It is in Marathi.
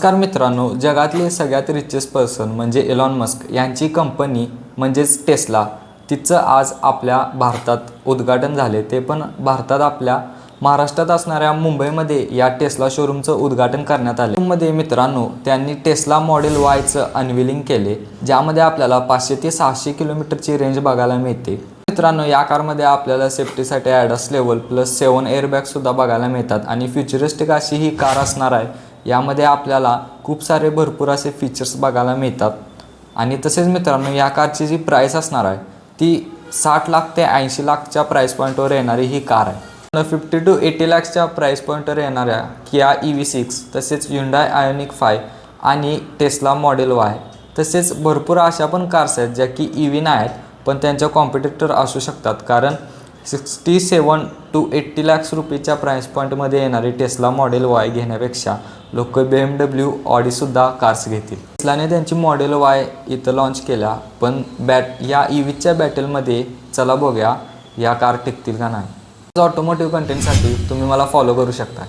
नमस्कार मित्रांनो, जगातले सगळ्यात रिचेस्ट पर्सन म्हणजे एलॉन मस्क यांची कंपनी म्हणजेच टेस्ला तिचं आज आपल्या भारतात उद्घाटन झाले। ते पण भारतात आपल्या महाराष्ट्रात असणाऱ्या मुंबईमध्ये या टेस्ला शोरूमचं उद्घाटन करण्यात आले। मध्ये मित्रांनो त्यांनी टेस्ला मॉडेल वायचं अनव्हीलिंग केले, ज्यामध्ये आपल्याला 500 ते 600 किलोमीटरची रेंज बघायला मिळते। मित्रांनो या कारमध्ये आपल्याला सेफ्टीसाठी ॲडस लेवल प्लस 7 एअरबॅग सुद्धा बघायला मिळतात आणि फ्युचरिस्टिक अशी ही कार असणार आहे। यामध्ये आपल्याला खूप सारे भरपूर असे फीचर्स बघायला मिळतात आणि तसेच मित्रांनो या कारची जी प्राइस असणार आहे ती 60 लाख ते 80 लाखच्या प्राइस पॉईंटवर येणारी ही कार आहे। 50 to 80 लाखच्या प्राइस पॉईंटवर येणाऱ्या किया EV6 तसेच Hyundai Ioniq 5 आणि टेस्ला मॉडेल वाय तसेच भरपूर अशा पण कार्स आहेत ज्या की EV नाही आहेत पण त्यांच्या कॉम्पिटिटर असू शकतात, कारण 67 to 80 लाख रुपयाच्या प्राइस पॉईंटमध्ये येणारी टेस्ला मॉडेल वाय घेण्यापेक्षा लोक BMW ऑडीसुद्धा कार्स घेतील। टेस्लाने त्यांची मॉडेल वाय इथं लॉन्च केल्या, पण या EVच्या बॅटलमध्ये चला बघूया या कार टिकतील का नाही। ऑटोमोटिव्ह कंटेंटसाठी तुम्ही मला फॉलो करू शकता।